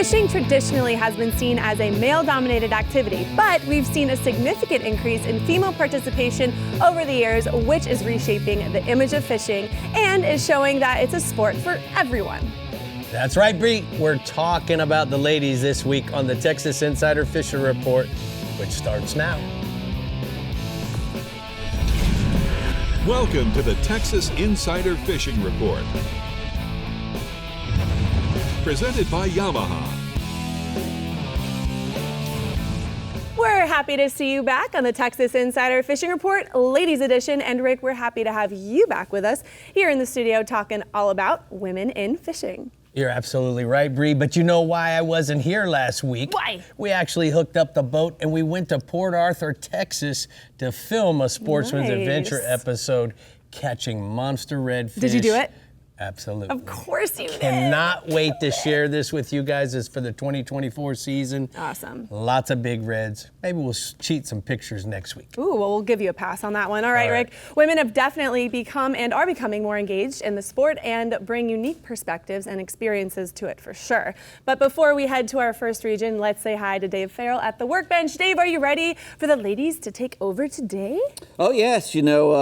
Fishing traditionally has been seen as a male-dominated activity, but we've seen a significant increase in female participation over the years, which is reshaping the image of fishing and is showing that it's a sport for everyone. That's right, Brie. We're talking about the ladies this week on the Texas Insider Fishing Report, which starts now. Welcome to the Texas Insider Fishing Report. Presented by Yamaha. We're happy to see you back on the Texas Insider Fishing Report, Ladies Edition. And Rick, we're happy to have you back with us here in the studio talking all about women in fishing. You're absolutely right, Brie, but you know why I wasn't here last week? Why? We actually hooked up the boat and we went to Port Arthur, Texas to film a Sportsman's Adventure episode catching monster redfish. Did you do it? Absolutely. Of course you did. Cannot wait to share this with you guys. It's for the 2024 season. Awesome. Lots of big reds. Maybe we'll cheat some pictures next week. Ooh, well, we'll give you a pass on that one. All right, Rick. Women have definitely become and are becoming more engaged in the sport and bring unique perspectives and experiences to it for sure. But before we head to our first region, let's say hi to Dave Farrell at the workbench. Dave, are you ready for the ladies to take over today? Oh, yes. You know,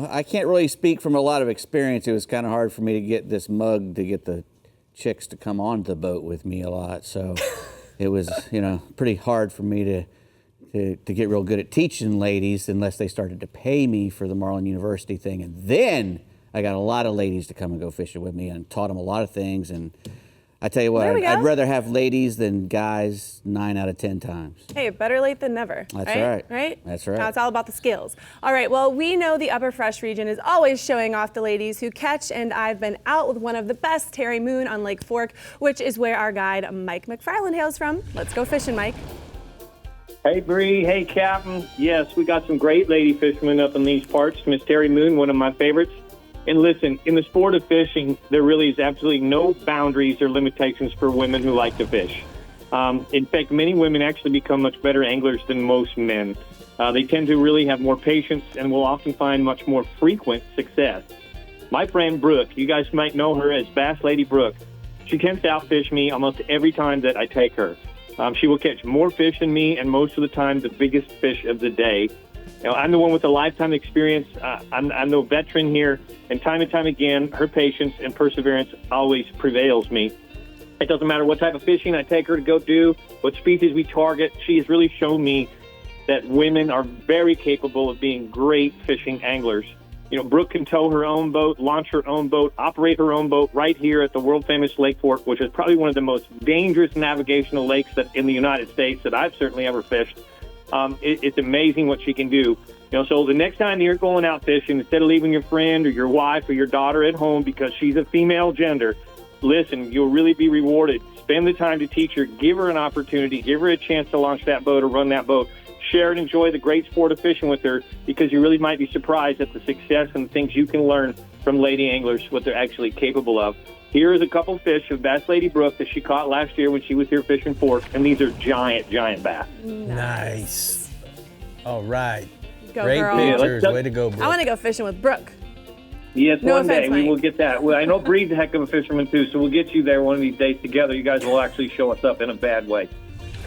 I can't really speak from a lot of experience. It was kind of hard for me to get this mug to get the chicks to come on the boat with me a lot. So it was, you know, pretty hard for me to get real good at teaching ladies unless they started to pay me for the Marlin University thing. And then I got a lot of ladies to come and go fishing with me and taught them a lot of things. And I tell you what, I'd rather have ladies than guys 9 out of 10 times. Hey, better late than never. That's right. Right? That's right. Now it's all about the skills. All right, well, we know the Upper Fresh region is always showing off the ladies who catch, and I've been out with one of the best, Terry Moon on Lake Fork, which is where our guide Mike McFarland hails from. Let's go fishing, Mike. Hey, Brie. Hey, Captain. Yes, we got some great lady fishermen up in these parts. Miss Terry Moon, one of my favorites. And listen, in the sport of fishing, there really is absolutely no boundaries or limitations for women who like to fish. In fact, many women actually become much better anglers than most men. They tend to really have more patience and will often find much more frequent success. My friend Brooke, you guys might know her as Bass Lady Brooke. She tends to outfish me almost every time that I take her. She will catch more fish than me, and most of the time the biggest fish of the day. You know, I'm the one with a lifetime experience. I'm no veteran here, and time again, her patience and perseverance always prevails me. It doesn't matter what type of fishing I take her to go do, what species we target. She has really shown me that women are very capable of being great fishing anglers. You know, Brooke can tow her own boat, launch her own boat, operate her own boat right here at the world-famous Lake Fork, which is probably one of the most dangerous navigational lakes in the United States that I've certainly ever fished. It's amazing what she can do. You know, so the next time you're going out fishing, instead of leaving your friend or your wife or your daughter at home because she's a female gender, listen, you'll really be rewarded. Spend the time to teach her, give her an opportunity, give her a chance to launch that boat or run that boat. Share and enjoy the great sport of fishing with her, because you really might be surprised at the success and things you can learn from lady anglers, what they're actually capable of. Here is a couple fish of Bass Lady Brooke that she caught last year when she was here fishing Fork, and these are giant bass. Nice. All right. Go, great girl. pictures. Way to go, Brooke. I want to go fishing with Brooke. Yes, No one day offense, we Mike. will get that. Well, I know Bree's a heck of a fisherman, too, so we'll get you there one of these days together. You guys will actually show us up in a bad way.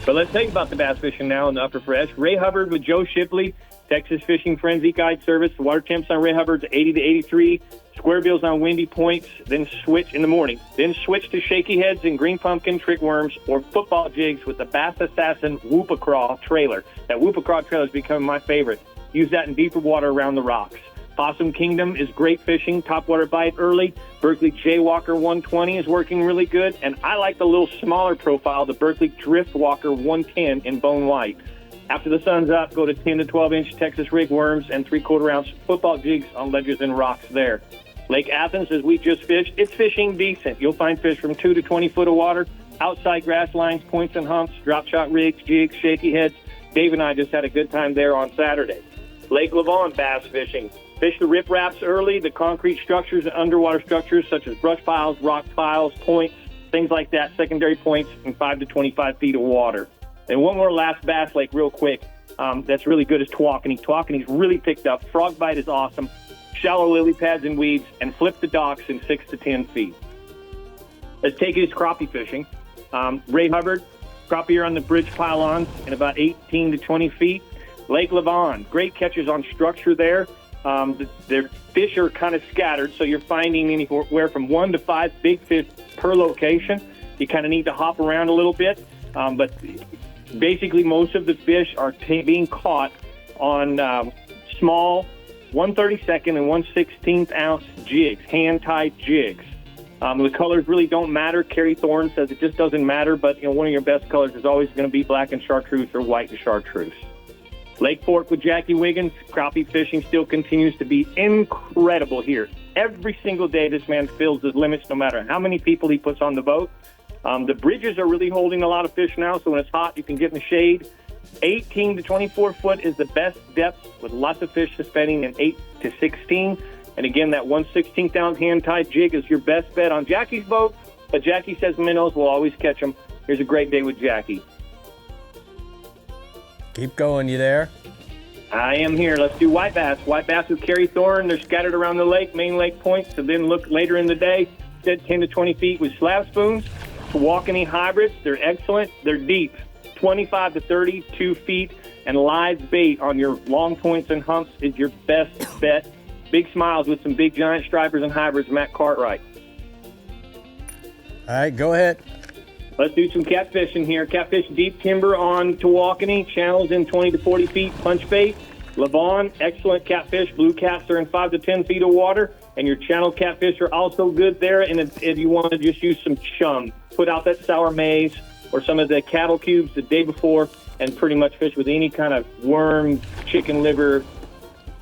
But let's think about the bass fishing now in the Upper Fresh. Ray Hubbard with Joe Shipley, Texas Fishing Frenzy Guide Service. The water temps on Ray Hubbard's 80 to 83. Square bills on windy points, then switch in the morning. Then switch to shaky heads and green pumpkin, trick worms, or football jigs with the Bass Assassin Whoop-A-Craw trailer. That Whoop-A-Craw trailer has become my favorite. Use that in deeper water around the rocks. Possum Kingdom is great fishing. Topwater bite early. Berkeley Jaywalker 120 is working really good. And I like the little smaller profile, the Berkeley Driftwalker 110 in bone white. After the sun's up, go to 10 to 12-inch Texas rig worms and 3/4-ounce football jigs on ledges and rocks there. Lake Athens, as we just fished, it's fishing decent. You'll find fish from 2 to 20 foot of water, outside grass lines, points and humps, drop shot rigs, jigs, shaky heads. Dave and I just had a good time there on Saturday. Lake Lavon bass fishing. Fish the ripraps early, the concrete structures and underwater structures such as brush piles, rock piles, points, things like that, secondary points in 5 to 25 feet of water. And one more last bass lake real quick that's really good is Tawakoni. Tawakoni's really picked up. Frog bite is awesome. Shallow lily pads and weeds, and flip the docks in 6 to 10 feet. Let's take it as crappie fishing. Ray Hubbard, crappie here on the bridge pylons in about 18 to 20 feet. Lake Levon, great catches on structure there. Their fish are kind of scattered, so you're finding anywhere from 1 to 5 big fish per location. You kind of need to hop around a little bit, but basically most of the fish are being caught on small 1/32 and 1/16 ounce jigs, hand-tied jigs. The colors really don't matter. Kerry Thorne says it just doesn't matter, but one of your best colors is always going to be black and chartreuse or white and chartreuse. Lake Fork with Jackie Wiggins, crappie fishing still continues to be incredible here. Every single day this man fills his limits no matter how many people he puts on the boat. The bridges are really holding a lot of fish now, so when it's hot you can get in the shade. 18 to 24 foot is the best depth with lots of fish suspending in 8 to 16. And again, that 1/16 ounce hand-tied jig is your best bet on Jackie's boat, but Jackie says minnows will always catch them. Here's a great day with Jackie. Keep going, you there? I am here. Let's do white bass. White bass with Kerry Thorne. They're scattered around the lake, main lake points. So then look later in the day, said 10 to 20 feet with slab spoons. Tawakoni hybrids, they're excellent. They're deep, 25 to 32 feet. And live bait on your long points and humps is your best bet. Big smiles with some big giant stripers and hybrids, Matt Cartwright. All right, go ahead. Let's do some catfishing here. Catfish deep timber on Tawakoni, channels in 20 to 40 feet, punch bait. Levon, excellent catfish. Blue cats are in 5 to 10 feet of water, and your channel catfish are also good there. And if you want to just use some chum, put out that sour maize or some of the cattle cubes the day before and pretty much fish with any kind of worm, chicken liver,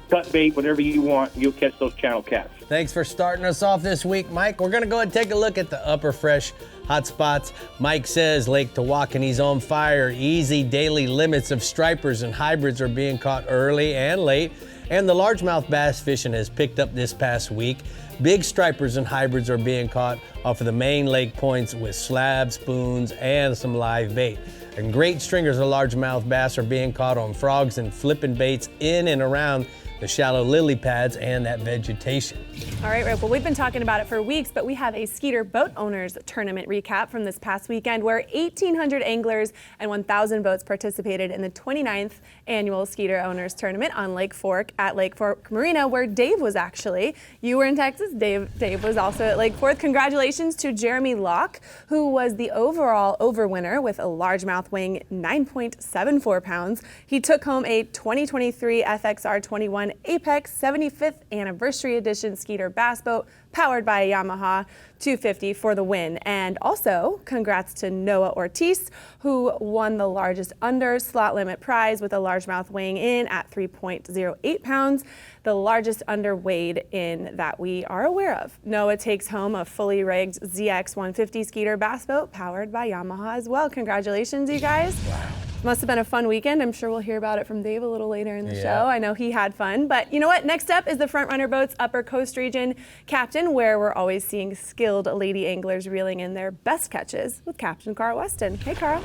cut bait, whatever you want, you'll catch those channel cats. Thanks for starting us off this week, Mike. We're going to go ahead and take a look at the upper fresh hot spots. Mike says Lake Tawakoni's on fire. Easy daily limits of stripers and hybrids are being caught early and late. And the largemouth bass fishing has picked up this past week. Big stripers and hybrids are being caught off of the main lake points with slab, spoons, and some live bait. And great stringers of largemouth bass are being caught on frogs and flipping baits in and around the shallow lily pads and that vegetation. All right, Rick, well, we've been talking about it for weeks, but we have a Skeeter Boat Owners Tournament recap from this past weekend where 1,800 anglers and 1,000 boats participated in the 29th annual Skeeter Owners Tournament on Lake Fork at Lake Fork Marina, where Dave was actually. You were in Texas, Dave was also at Lake Fork. Congratulations to Jeremy Locke, who was the overall overwinner with a largemouth weighing 9.74 pounds. He took home a 2023 FXR 21 Apex 75th Anniversary Edition Skeeter Bass Boat powered by a Yamaha 250 for the win. And also, congrats to Noah Ortiz, who won the largest under slot limit prize with a largemouth weighing in at 3.08 pounds, the largest under weighed in that we are aware of. Noah takes home a fully rigged ZX 150 Skeeter Bass Boat powered by Yamaha as well. Congratulations, you guys. Wow. Must have been a fun weekend. I'm sure we'll hear about it from Dave a little later in the show. I know he had fun. But you know what? Next up is the Front Runner Boats Upper Coast Region Captain, where we're always seeing skilled lady anglers reeling in their best catches with Captain Carl Weston. Hey, Carl.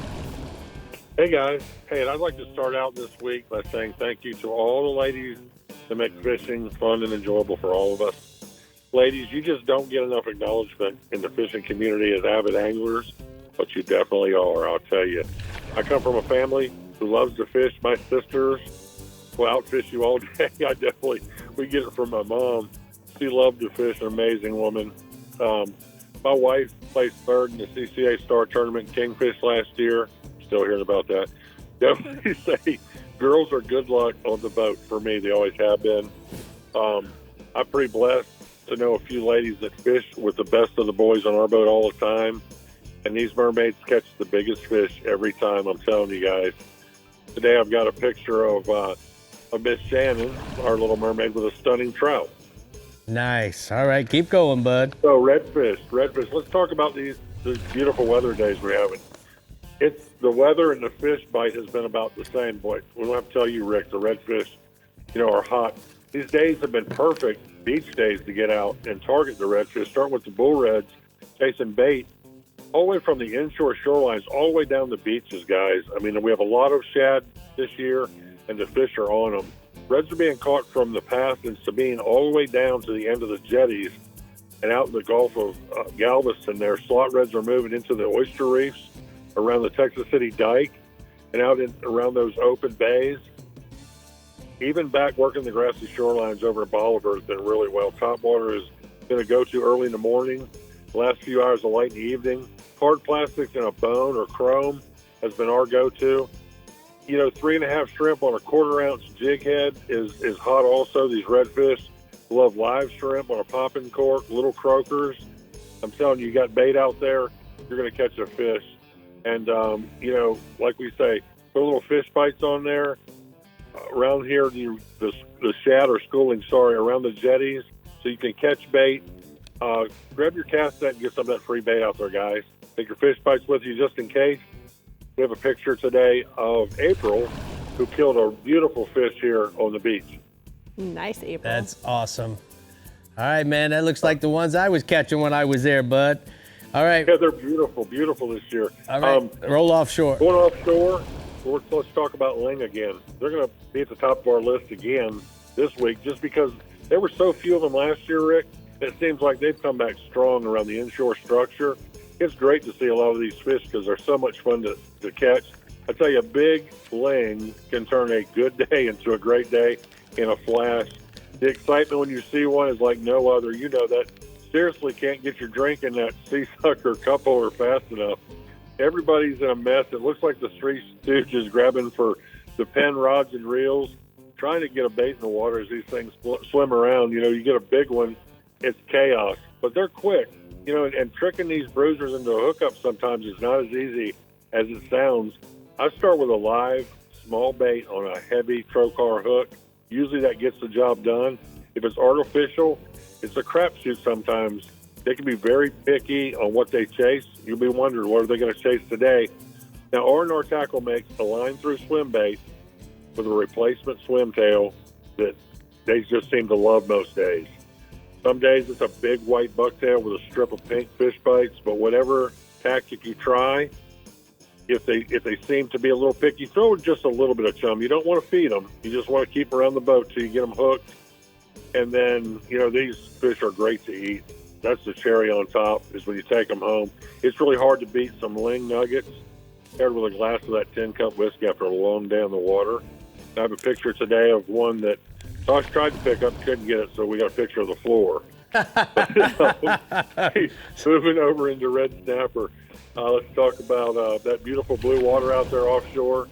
Hey, guys. Hey, and I'd like to start out this week by saying thank you to all the ladies that make fishing fun and enjoyable for all of us. Ladies, you just don't get enough acknowledgement in the fishing community as avid anglers, but you definitely are, I'll tell you. I come from a family who loves to fish. My sisters will outfish you all day. We get it from my mom. She loved to fish, an amazing woman. My wife placed third in the CCA Star Tournament in Kingfish last year. Still hearing about that. Definitely say girls are good luck on the boat for me. They always have been. I'm pretty blessed to know a few ladies that fish with the best of the boys on our boat all the time. And these mermaids catch the biggest fish every time, I'm telling you guys. Today I've got a picture of Miss Shannon, our little mermaid, with a stunning trout. Nice. All right, keep going, bud. So redfish. Let's talk about these beautiful weather days we're having. It's the weather and the fish bite has been about the same. Boy, we don't have to tell you, Rick, the redfish, are hot. These days have been perfect beach days to get out and target the redfish. Start with the bull reds, chasing bait, all the way from the inshore shorelines, all the way down the beaches, guys. I mean, we have a lot of shad this year, and the fish are on them. Reds are being caught from the path in Sabine all the way down to the end of the jetties. And out in the Gulf of Galveston there, slot reds are moving into the oyster reefs around the Texas City Dike and out around those open bays. Even back working the grassy shorelines over at Bolivar has been really well. Topwater is going to go to early in the morning, the last few hours of late in the evening. Hard plastics in a bone or chrome has been our go-to. 3.5 shrimp on a 1/4 ounce jig head is hot also. These redfish love live shrimp on a popping cork, little croakers. I'm telling you, you got bait out there, you're going to catch a fish. And, like we say, put a little fish bites on there. Around here, the shad or schooling, around the jetties, so you can catch bait. Grab your cast net and get some of that free bait out there, guys. Take your fish bites with you just in case. We have a picture today of April, who killed a beautiful fish here on the beach. Nice, April. That's awesome. All right, man, that looks like the ones I was catching when I was there, bud. All right. Yeah, they're beautiful this year. All right, roll offshore. Going offshore, let's talk about ling again. They're going to be at the top of our list again this week just because there were so few of them last year, Rick. It seems like they've come back strong around the inshore structure. It's great to see a lot of these fish because they're so much fun to catch. I tell you, a big ling can turn a good day into a great day in a flash. The excitement when you see one is like no other. You know that. Seriously, can't get your drink in that sea sucker cup holder fast enough. Everybody's in a mess. It looks like the Three Stooges grabbing for the pen rods and reels, trying to get a bait in the water as these things swim around. You get a big one, it's chaos. But they're quick, and tricking these bruisers into a hookup sometimes is not as easy as it sounds. I start with a live, small bait on a heavy trocar hook. Usually that gets the job done. If it's artificial, it's a crapshoot sometimes. They can be very picky on what they chase. You'll be wondering, what are they going to chase today? Now, R&R Tackle makes a line-through swim bait with a replacement swim tail that they just seem to love most days. Some days it's a big white bucktail with a strip of pink fish bites, but whatever tactic you try, if they seem to be a little picky, throw just a little bit of chum. You don't want to feed them. You just want to keep them around the boat till you get them hooked. And then, these fish are great to eat. That's the cherry on top, is when you take them home. It's really hard to beat some ling nuggets paired with a glass of that 10-cup whiskey after a long day on the water. I have a picture today of one that Tosh tried to pick up, couldn't get it, so we got a picture of the floor. Moving over into red snapper. Let's talk about that beautiful blue water out there offshore.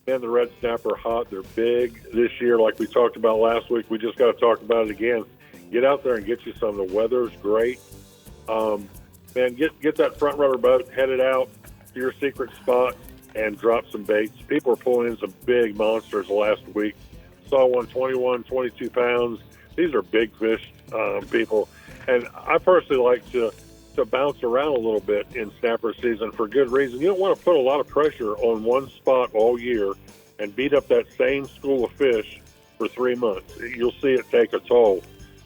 And the red snapper hot. They're big this year, like we talked about last week. We just got to talk about it again. Get out there and get you some. The weather's great. Man, get that front rudder boat, headed out to your secret spot, and drop some baits. People are pulling in some big monsters last week. Saw one 21, 22 pounds. These are big fish, people. And I personally like to bounce around a little bit in snapper season for good reason. You don't want to put a lot of pressure on one spot all year and beat up that same school of fish for 3 months. You'll see it take a toll.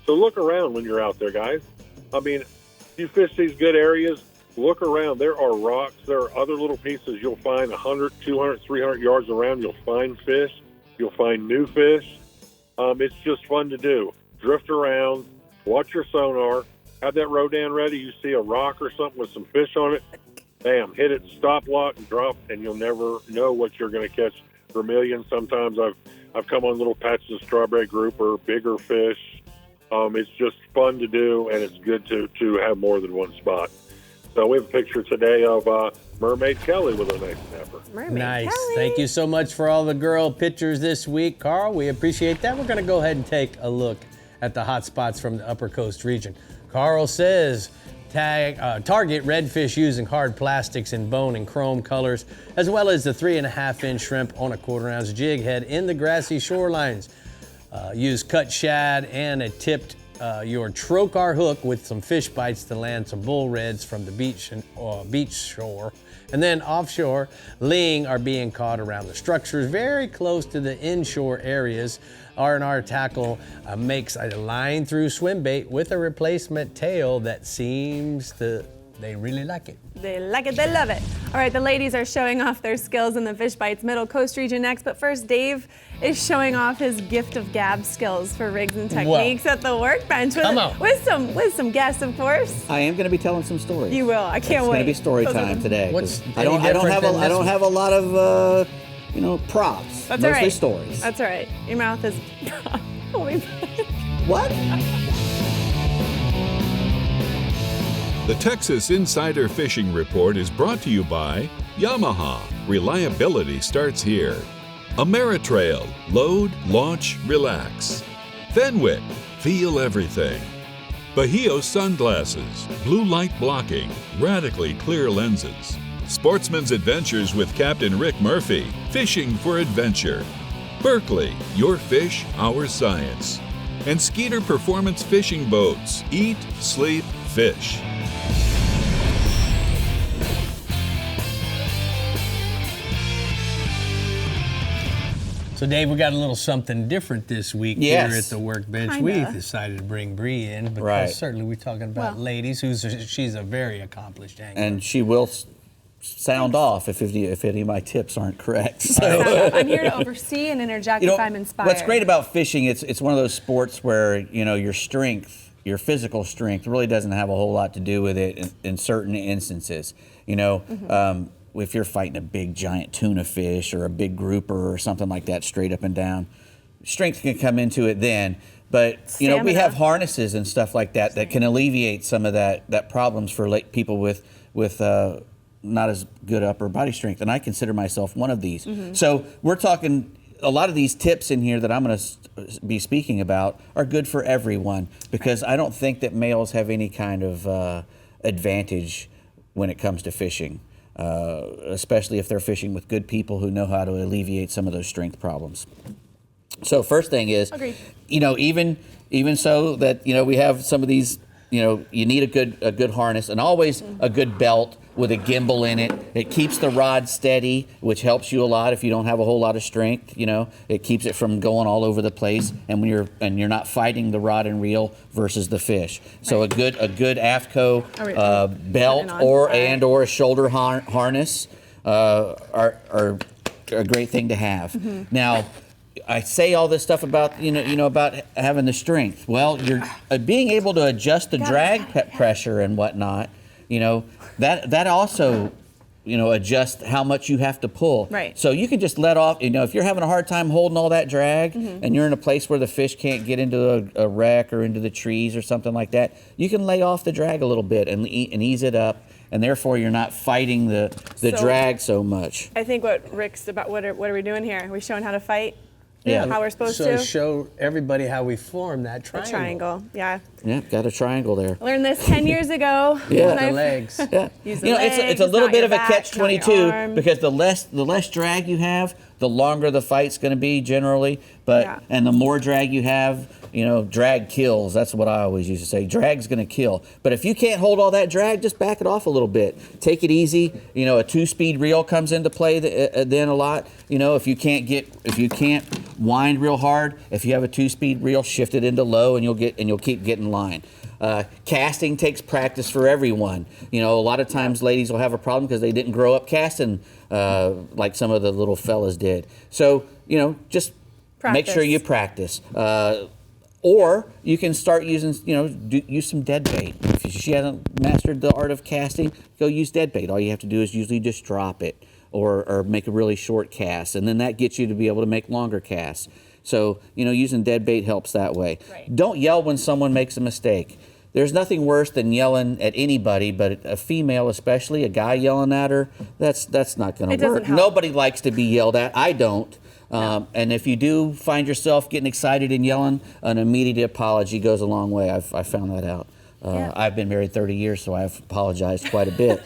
So look around when you're out there, guys. I mean, if you fish these good areas, look around. There are rocks. There are other little pieces you'll find 100, 200, 300 yards around. You'll find fish. You'll find new fish. It's just fun to do. Drift around, watch your sonar, have that Rodan ready. You see a rock or something with some fish on it, bam, hit it, stop, lock, and drop, and you'll never know what you're going to catch. Vermilion, sometimes I've come on little patches of strawberry grouper, bigger fish. It's just fun to do, and it's good to have more than one spot. So we have a picture today of Mermaid Kelly with a nice snapper. Mermaid Nice. Kelly. Thank you so much for all the girl pictures this week, Carl. We appreciate that. We're going to go ahead and take a look at the hot spots from the Upper Coast region. Carl says target redfish using hard plastics in bone and chrome colors, as well as the 3.5-inch shrimp on a 1/4 ounce jig head in the grassy shorelines. Use cut shad and a tipped your trocar hook with some fish bites to land some bull reds from the beach shore. And then offshore, ling are being caught around the structures very close to the inshore areas. R&R Tackle makes a line through swim bait with a replacement tail that seems to They really like it. They like it, they love it. All right, the ladies are showing off their skills in the Fish Bites Middle Coast region next, but first Dave is showing off his gift of gab skills for rigs and techniques at the workbench with some guests, of course. I am going to be telling some stories. You will. I can't wait. It's going to be story time today. I don't have a lot of props. That's Mostly all right. stories. That's all right. Your mouth is What? The Texas Insider Fishing Report is brought to you by Yamaha. Reliability starts here. Ameritrail. Load, launch, relax. Fenwick. Feel everything. Bahio Sunglasses. Blue light blocking. Radically clear lenses. Sportsman's Adventures with Captain Rick Murphy. Fishing for adventure. Berkeley. Your fish, our science. And Skeeter Performance Fishing Boats. Eat, sleep, fish. So, Dave, we got a little something different this week here at the workbench. Kinda. We decided to bring Brie in because certainly we're talking about ladies. She's a very accomplished angler. And she will sound off if any of my tips aren't correct. So. I'm here to oversee and interject if I'm inspired. What's great about fishing, it's one of those sports where your strength, your physical strength, really doesn't have a whole lot to do with it in certain instances. If you're fighting a big giant tuna fish or a big grouper or something like that, straight up and down, strength can come into it then. But we have harnesses and stuff like that that can alleviate some of that problems for people with not as good upper body strength, and I consider myself one of these. So we're talking a lot of these tips in here that I'm going to be speaking about are good for everyone, because I don't think that males have any kind of advantage when it comes to fishing. Especially if they're fishing with good people who know how to alleviate some of those strength problems. So first thing is, even so that we have some of these, you need a good harness, and always a good belt with a gimbal in it. It keeps the rod steady, which helps you a lot if you don't have a whole lot of strength. It keeps it from going all over the place, and when you're not fighting the rod and reel versus the fish. So a good AFTCO belt or a shoulder harness are a great thing to have. Now, I say all this stuff about about having the strength. Well, you're being able to adjust the drag pressure and whatnot. That also, adjusts how much you have to pull. Right. So you can just let off, if you're having a hard time holding all that drag and you're in a place where the fish can't get into a wreck or into the trees or something like that, you can lay off the drag a little bit and ease it up, and therefore you're not fighting the drag so much. I think what Rick's about, what are we doing here? Are we showing how to fight? Yeah. How we're supposed to? So show everybody how we form that triangle. A triangle, yeah. Yeah, got a triangle there. Learned this 10 years ago. Yeah. The legs. Yeah. Use the legs, it's a little not bit your of a back, catch-22 not your arm. because the less drag you have, the longer the fight's going to be generally. And the more drag you have, drag kills. That's what I always used to say. Drag's going to kill. But if you can't hold all that drag, just back it off a little bit. Take it easy. A 2-speed reel comes into play then a lot. If you can't wind real hard, if you have a 2-speed reel, shift it into low, and you'll keep getting line. Casting takes practice for everyone. A lot of times ladies will have a problem because they didn't grow up casting like some of the little fellas did. So, just make sure you practice. Or you can start using, use some dead bait. If she hasn't mastered the art of casting, go use dead bait. All you have to do is usually just drop it or make a really short cast, and then that gets you to be able to make longer casts. So, using dead bait helps that way. Right. Don't yell when someone makes a mistake. There's nothing worse than yelling at anybody, but a female especially, a guy yelling at her, that's not going to work. Nobody likes to be yelled at. I don't. And if you do find yourself getting excited and yelling, an immediate apology goes a long way. I found that out. I've been married 30 years, so I've apologized quite a bit.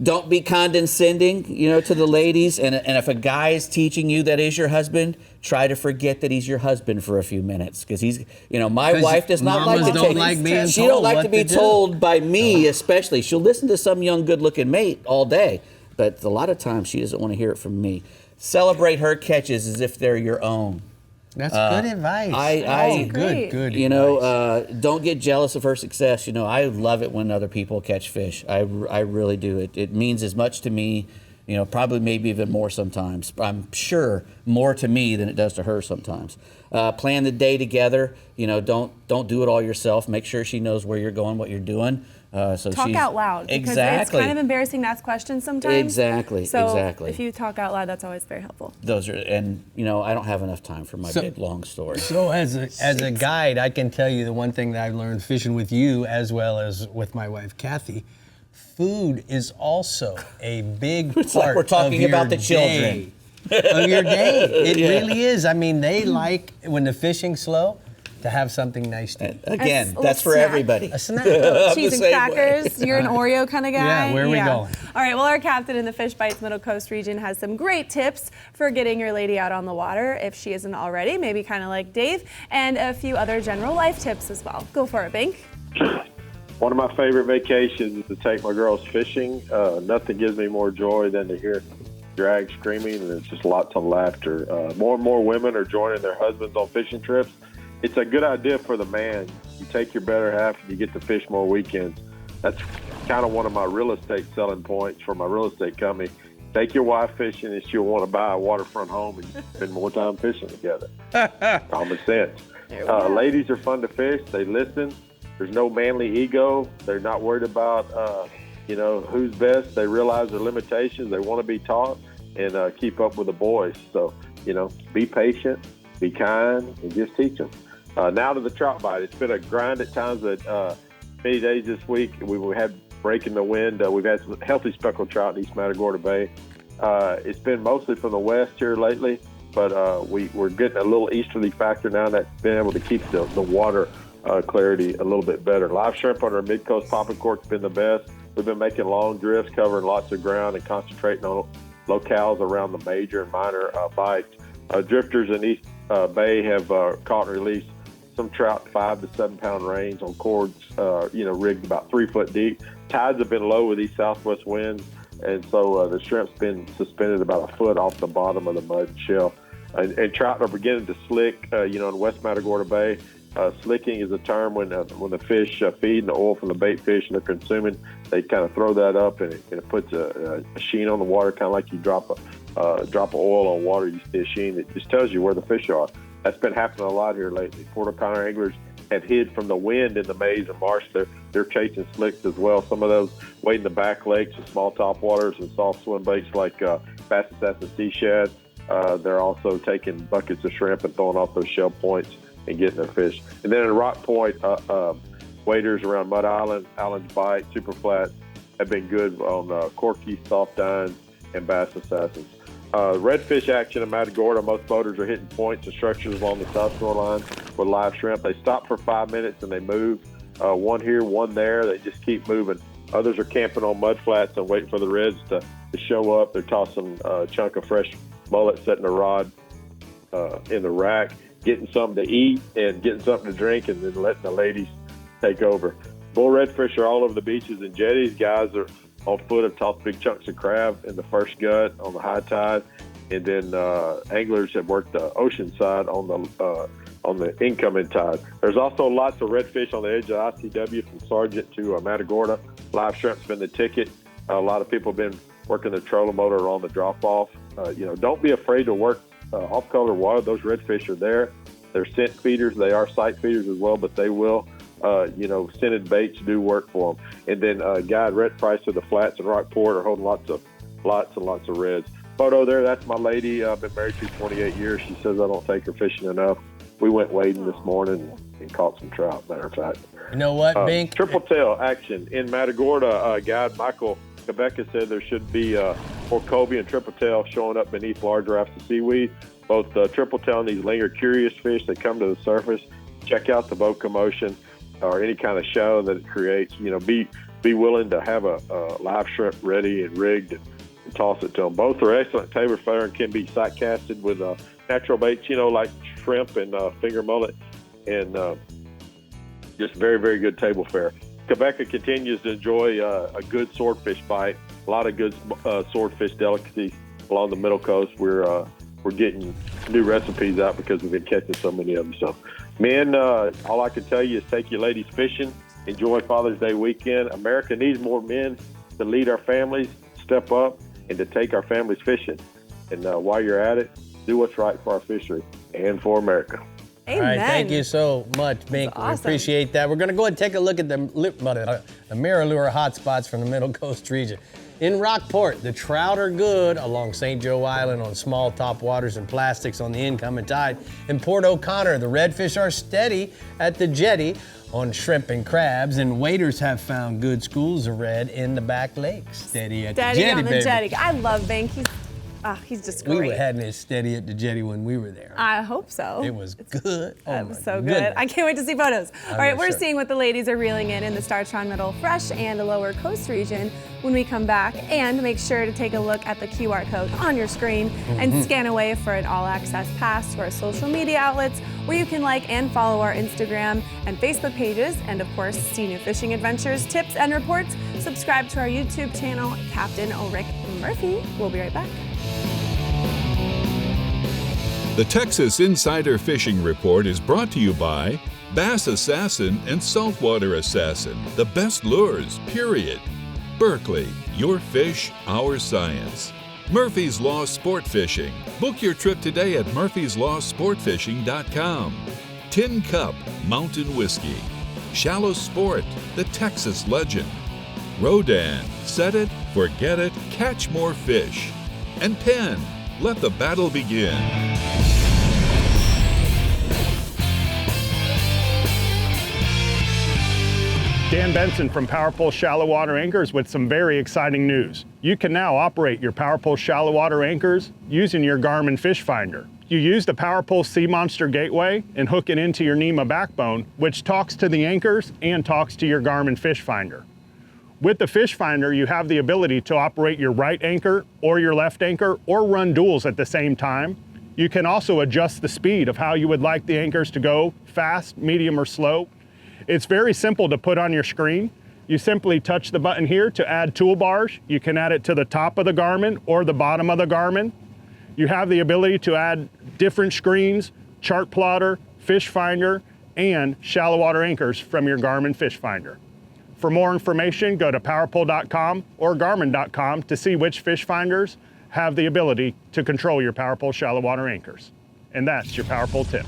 Don't be condescending, to the ladies. And if a guy is teaching you that is your husband, try to forget that he's your husband for a few minutes, because he's, my wife does not like to take. She don't like to be told by me, especially. She'll listen to some young, good-looking mate all day, but a lot of times she doesn't want to hear it from me. Celebrate her catches as if they're your own. That's good advice. I good. You know, don't get jealous of her success. You know, I love it when other people catch fish. I really do. It means as much to me, you know, probably maybe even more sometimes. I'm sure more to me than it does to her sometimes. Plan the day together. You know, don't do it all yourself. Make sure she knows where you're going, what you're doing. So talk out loud, because exactly. it's kind of embarrassing to ask questions sometimes. Exactly. So exactly. if you talk out loud, that's always very helpful. Those are, and you know, I don't have enough time for my big long story. So as a guide, I can tell you the one thing that I've learned fishing with you as well as with my wife Kathy. Food is also a big part like we're talking of your about the children. Of your day. It really is. I mean, they like when the fishing's slow to have something nice to eat. Again, that's for everybody. A snack. Cheese and crackers. You're an Oreo kind of guy. Yeah, where are we going? All right, well, our captain in the Fish Bites Middle Coast region has some great tips for getting your lady out on the water if she isn't already, maybe kind of like Dave, and a few other general life tips as well. Go for it, Bink. One of my favorite vacations is to take my girls fishing. Nothing gives me more joy than to hear drag screaming, and it's just lots of laughter. More and more women are joining their husbands on fishing trips. It's a good idea for the man. You take your better half and you get to fish more weekends. That's kind of one of my real estate selling points for my real estate company. Take your wife fishing and she'll want to buy a waterfront home and spend more time fishing together. Common sense. Ladies are fun to fish. They listen. There's no manly ego. They're not worried about, you know, who's best. They realize their limitations. They want to be taught and keep up with the boys. So, you know, be patient, be kind, and just teach them. Now to the trout bite. It's been a grind at times, but many days this week we had breaking the wind. We've had some healthy speckled trout in East Matagorda Bay. It's been mostly from the west here lately, but we're getting a little easterly factor now that's been able to keep the water clarity a little bit better. Live shrimp on our mid-coast popping cork's been the best. We've been making long drifts, covering lots of ground and concentrating on locales around the major and minor bites. Drifters in East Bay have caught and released some trout 5 to 7 pound range on cords, rigged about 3 foot deep. Tides have been low with these southwest winds, and so the shrimp's been suspended about a foot off the bottom of the mud shell. And trout are beginning to slick, in West Matagorda Bay. Slicking is a term when the fish feed and the oil from the bait fish and they're consuming, they kind of throw that up and it puts a sheen on the water, kind of like you drop of oil on water. You see a sheen that just tells you where the fish are. That's been happening a lot here lately. Port O'Connor anglers have hid from the wind in the maze and marsh. They're chasing slicks as well. Some of those wade in the back lakes and small topwaters and soft swim baits like bass and sea shad. They're also taking buckets of shrimp and throwing off those shell points and getting their fish. And then in Rock Point, waders around Mud Island, Allen's Bite, Super Flat have been good on Corky, Soft Dines, and Bass Assassins. Redfish action in Matagorda. Most boaters are hitting points and structures along the south shoreline with live shrimp. They stop for 5 minutes and they move. One here, one there. They just keep moving. Others are camping on mud flats and waiting for the reds to show up. They're tossing a chunk of fresh mullet, setting a rod in the rack, getting something to eat and getting something to drink, and then letting the ladies take over. Bull redfish are all over the beaches and jetties. Guys are on foot have tossed big chunks of crab in the first gut on the high tide, and then anglers have worked the ocean side on the incoming tide. There's also lots of redfish on the edge of ICW from Sargent to Matagorda. Live shrimp's been the ticket. A lot of people have been working the trolling motor on the drop-off. Don't be afraid to work off-color water. Those redfish are there. They're scent feeders. They are sight feeders as well, but they will. Scented baits do work for them. And then Guy and Rhett Price of the Flats and Rockport are holding lots and lots of reds. Photo there, that's my lady. I've been married to 28 years. She says I don't take her fishing enough. We went wading this morning and caught some trout, matter of fact. You know what, Bink? Triple tail action in Matagorda. Guide Michael Quebec said there should be more cobia and triple tail showing up beneath large rafts of seaweed. Both triple tail and these linger curious fish that come to the surface. Check out the boat commotion or any kind of shadow that it creates. Be willing to have a live shrimp ready and rigged and toss it to them. Both are excellent table fare and can be sight casted with natural baits, like shrimp and finger mullet, and just very, very good table fare. Quebec continues to enjoy a good swordfish bite. A lot of good swordfish delicacies along the Middle Coast. We're we're getting new recipes out because we've been catching so many of them. So, men, all I can tell you is take your ladies fishing. Enjoy Father's Day weekend. America needs more men to lead our families, step up, and to take our families fishing. And while you're at it, do what's right for our fishery and for America. Amen. All right, thank you so much, Mink. Awesome. We appreciate that. We're going to go and take a look at the Mirror hotspots from the Middle Coast region. In Rockport, the trout are good along St. Joe Island on small top waters and plastics on the incoming tide. In Port O'Connor, the redfish are steady at the jetty on shrimp and crabs, and waders have found good schools of red in the back lakes. Steady at the jetty, on the baby. jetty. I love Bank. He's just great. We were having it steady at the jetty when we were there. I hope so. It was good. Oh, That was so good. goodness. I can't wait to see photos. All right, we're sure. seeing what the ladies are reeling in the STARTRON Middle Fresh and Lower Coast region when we come back. And make sure to take a look at the QR code on your screen and scan away for an all-access pass to our social media outlets where you can like and follow our Instagram and Facebook pages, and of course, see new fishing adventures, tips, and reports. Subscribe to our YouTube channel, Captain Rick Murphy. We'll be right back. The Texas Insider Fishing Report is brought to you by Bass Assassin and Saltwater Assassin, the best lures, period. Berkeley, your fish, our science. Murphy's Law Sport Fishing. Book your trip today at murphyslawsportfishing.com. Tin Cup, Mountain Whiskey. Shallow Sport, the Texas legend. Rodan, set it, forget it, catch more fish. And Penn, let the battle begin. Dan Benson from POWERPOLE Shallow Water Anchors with some very exciting news. You can now operate your POWERPOLE Shallow Water Anchors using your GARMIN fish finder. You use the POWERPOLE Sea Monster Gateway and hook it into your NEMA backbone, which talks to the anchors and talks to your GARMIN fish finder. With the fish finder, you have the ability to operate your right anchor or your left anchor or run duals at the same time. You can also adjust the speed of how you would like the anchors to go, fast, medium, or slow. It's very simple to put on your screen. You simply touch the button here to add toolbars. You can add it to the top of the GARMIN or the bottom of the GARMIN. You have the ability to add different screens, chart plotter, fish finder, and shallow water anchors from your GARMIN fish finder. For more information, go to powerpole.com or garmin.com to see which fish finders have the ability to control your POWERPOLE shallow water anchors. And that's your POWERPOLE tip.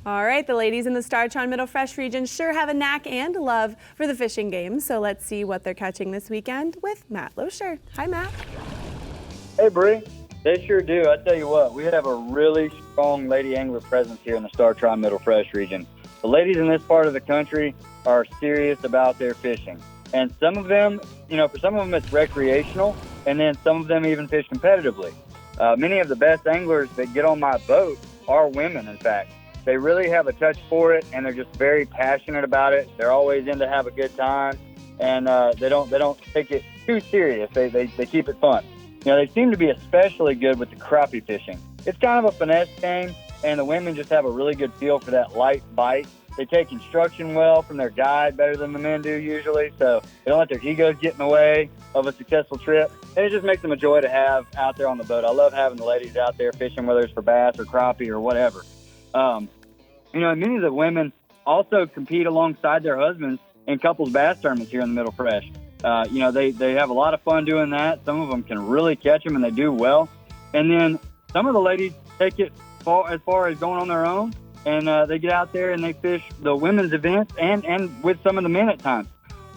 All right, the ladies in the STARTRON Middle Fresh region sure have a knack and love for the fishing game. So let's see what they're catching this weekend with Matt Loescher. Hi, Matt. Hey, Brie. They sure do. I tell you what, we have a really strong lady angler presence here in the STARTRON Middle Fresh region. The ladies in this part of the country are serious about their fishing. And some of them, for some of them it's recreational, and then some of them even fish competitively. Many of the best anglers that get on my boat are women, in fact. They really have a touch for it, and they're just very passionate about it. They're always in to have a good time, and they don't take it too serious. They keep it fun. They seem to be especially good with the crappie fishing. It's kind of a finesse game, and the women just have a really good feel for that light bite. They take instruction well from their guide, better than the men do usually, so they don't let their egos get in the way of a successful trip. And it just makes them a joy to have out there on the boat. I love having the ladies out there fishing, whether it's for bass or crappie or whatever. Many of the women also compete alongside their husbands in couples bass tournaments here in the Middle Fresh. They have a lot of fun doing that. Some of them can really catch them, and they do well. And then some of the ladies take it as far as going on their own, and they get out there and they fish the women's events and with some of the men at times.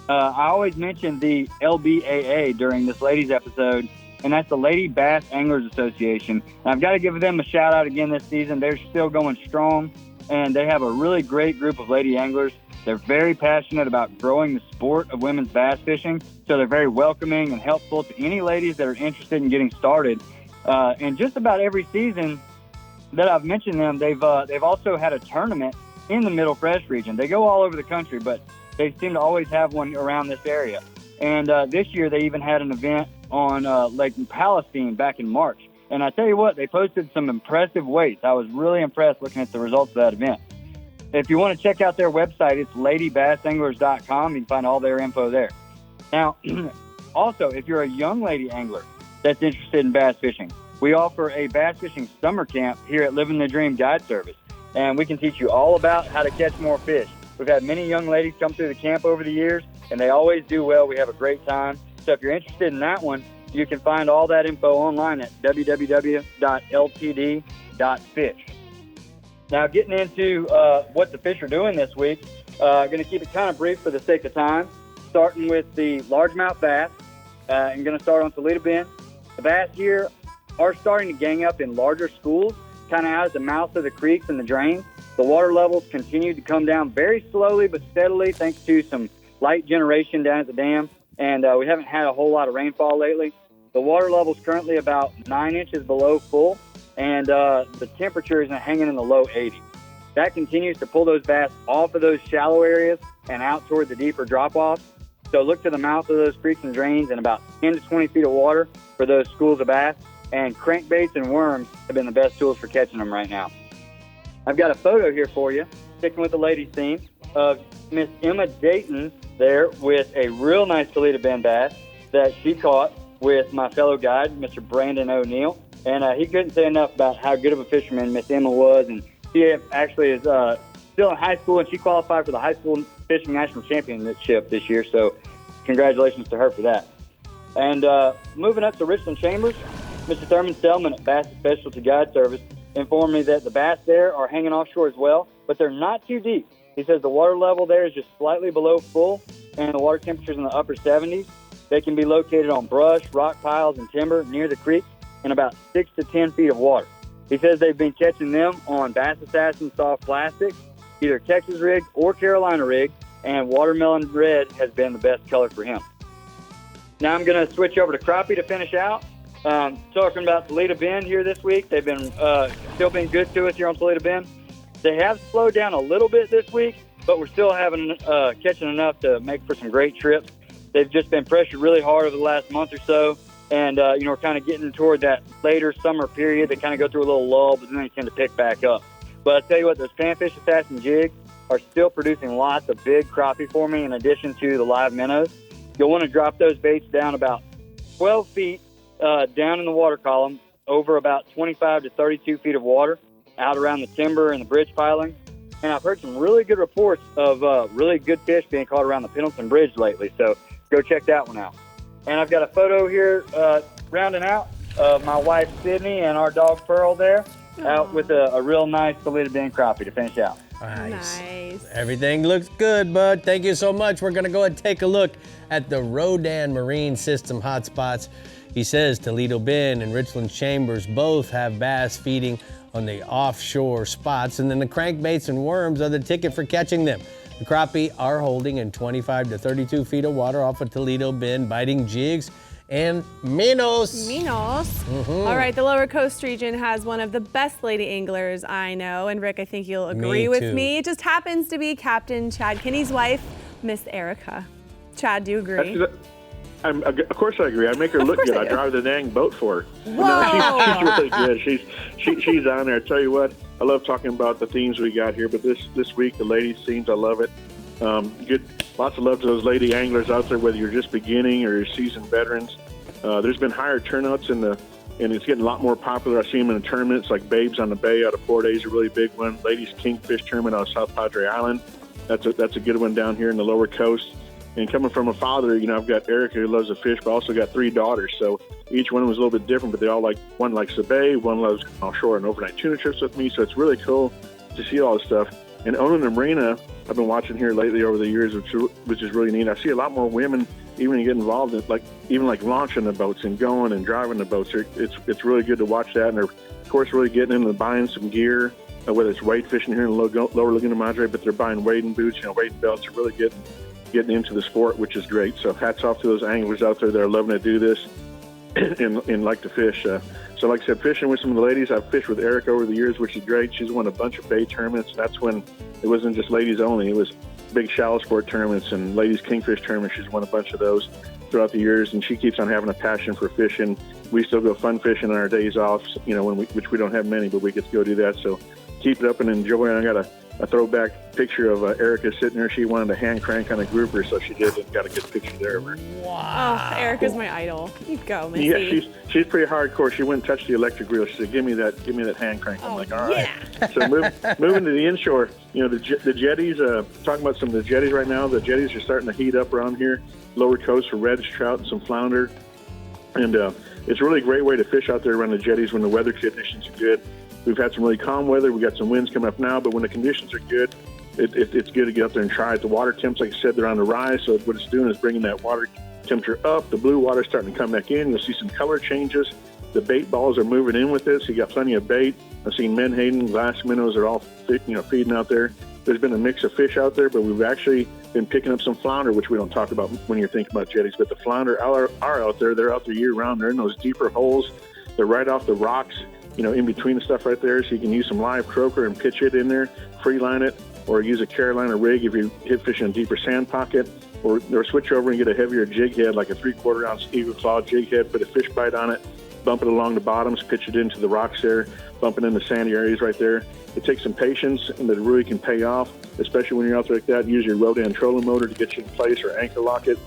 I always mention the LBAA during this ladies episode, and that's the Lady Bass Anglers Association. And I've got to give them a shout out again this season. They're still going strong, and they have a really great group of lady anglers. They're very passionate about growing the sport of women's bass fishing, so they're very welcoming and helpful to any ladies that are interested in getting started. And just about every season that I've mentioned them, they've also had a tournament in the Middle Fresh region. They go all over the country, but they seem to always have one around this area. And this year they even had an event on Lake Palestine back in March. And I tell you what, they posted some impressive weights. I was really impressed looking at the results of that event. If you want to check out their website, it's ladybassanglers.com. You can find all their info there. Now, also, if you're a young lady angler that's interested in bass fishing, we offer a bass fishing summer camp here at Living the Dream Guide Service, and we can teach you all about how to catch more fish. We've had many young ladies come through the camp over the years, and they always do well. We have a great time. So if you're interested in that one, you can find all that info online at www.ltd.fish. Now, getting into what the fish are doing this week, going to keep it kind of brief for the sake of time, starting with the largemouth bass. I'm going to start on Toledo Bend. The bass here are starting to gang up in larger schools, kind of out at the mouth of the creeks and the drains. The water levels continue to come down very slowly but steadily thanks to some light generation down at the dam, and we haven't had a whole lot of rainfall lately. The water level is currently about 9 inches below full, and the temperature is hanging in the low 80s. That continues to pull those bass off of those shallow areas and out toward the deeper drop-offs. So look to the mouth of those creeks and drains and about 10 to 20 feet of water for those schools of bass, and crankbaits and worms have been the best tools for catching them right now. I've got a photo here for you, sticking with the ladies' theme, of Miss Emma Dayton there with a real nice Toledo Bend bass that she caught with my fellow guide, Mr. Brandon O'Neill. And he couldn't say enough about how good of a fisherman Miss Emma was. And she actually is still in high school, and she qualified for the high school fishing national championship this year. So congratulations to her for that. And moving up to Richland Chambers, Mr. Thurman Selman at Bass Specialty Guide Service informed me that the bass there are hanging offshore as well, but they're not too deep. He says the water level there is just slightly below full, and the water temperature's in the upper 70s. They can be located on brush, rock piles, and timber near the creek in about 6 to 10 feet of water. He says they've been catching them on Bass Assassin soft plastic, either Texas rig or Carolina rig, and watermelon red has been the best color for him. Now I'm going to switch over to crappie to finish out. Talking about Toledo Bend here this week. They've been still been good to us here on Toledo Bend. They have slowed down a little bit this week, but we're still having catching enough to make for some great trips. They've just been pressured really hard over the last month or so, and we're kind of getting toward that later summer period. They kind of go through a little lull, but then they tend to pick back up. But I tell you what, those Panfish Assassin jigs are still producing lots of big crappie for me in addition to the live minnows. You'll want to drop those baits down about 12 feet down in the water column over about 25 to 32 feet of water out around the timber and the bridge piling. And I've heard some really good reports of really good fish being caught around the Pendleton Bridge lately. So go check that one out. And I've got a photo here rounding out of my wife, Sydney, and our dog, Pearl, there, out with a real nice Toledo Bend crappie to finish out. Nice. Everything looks good, bud. Thank you so much. We're going to go and take a look at the Rodan Marine System hotspots. He says Toledo Bend and Richland Chambers both have bass feeding on the offshore spots, and then the crankbaits and worms are the ticket for catching them. The crappie are holding in 25 to 32 feet of water off of Toledo Bend, biting jigs and minnows. All right, the Lower Coast region has one of the best lady anglers I know, and Rick, I think you'll agree with me. It just happens to be Captain Chad Kinney's wife, Miss Erica. Chad, do you agree? Of course I agree. I make her look good. I drive the dang boat for her. Whoa. No, she's really good. She's on there. I tell you what, I love talking about the themes we got here, but this week, the ladies' themes, I love it. Lots of love to those lady anglers out there, whether you're just beginning or you're seasoned veterans. There's been higher turnouts and it's getting a lot more popular. I see them in the tournaments like Babes on the Bay out of Port A is a really big one. Ladies Kingfish Tournament out of South Padre Island. That's a good one down here in the Lower Coast. And coming from a father, I've got Erica who loves to fish, but I also got 3 daughters. So each one was a little bit different, but they all one likes the bay, one loves offshore and overnight tuna trips with me. So it's really cool to see all this stuff. And owning a marina, I've been watching here lately over the years, which is really neat. I see a lot more women even get involved in launching the boats and going and driving the boats. It's really good to watch that. And they're, of course, really getting into buying some gear, whether it's wade fishing here in the Lower Laguna Madre, but they're buying wading boots, wading belts. Are really getting into the sport, which is great. So hats off to those anglers out there that are loving to do this and like to fish. So like I said, fishing with some of the ladies, I've fished with Erica over the years, which is great. She's won a bunch of bay tournaments. That's when it wasn't just ladies only. It was big shallow sport tournaments and ladies kingfish tournaments. She's won a bunch of those throughout the years, and she keeps on having a passion for fishing. We still go fun fishing on our days off, which we don't have many, but we get to go do that. So keep it up and enjoy. I got a a throwback picture of Erica sitting there. She wanted a hand crank on a grouper, so she did, and got a good picture there of her. Oh, Erica's my idol. You go, Missy. Yeah, she's pretty hardcore. She went and touched the electric wheel. She said, "Give me that hand crank." I'm like, "All right." So moving to the inshore, you know, the jetties. Talking about some of the jetties right now. The jetties are starting to heat up around here. Lower coast for reddish trout and some flounder, and it's really a great way to fish out there around the jetties when the weather conditions are good. We've had some really calm weather. We got some winds coming up now, but when the conditions are good, it's good to get up there and try it. The water temps, like I said, they're on the rise, so what it's doing is bringing that water temperature up. The blue water's starting to come back in. You'll see some color changes. The bait balls are moving in with this. You got plenty of bait. I've seen menhaden, glass minnows are all feeding out there. There's been a mix of fish out there, but we've actually been picking up some flounder, which we don't talk about when you're thinking about jetties. But the flounder are out there. They're out there year-round. They're in those deeper holes. They're right off the rocks, in between the stuff right there. So you can use some live croaker and pitch it in there, free line it, or use a Carolina rig if you hit fish in a deeper sand pocket, or switch over and get a heavier jig head, like a 3/4 ounce eagle claw jig head, put a fish bite on it, bump it along the bottoms, pitch it into the rocks there, bump it in the sandy areas right there. It takes some patience, and it really can pay off, especially when you're out there like that. Use your Rodan trolling motor to get you in place, or anchor lock it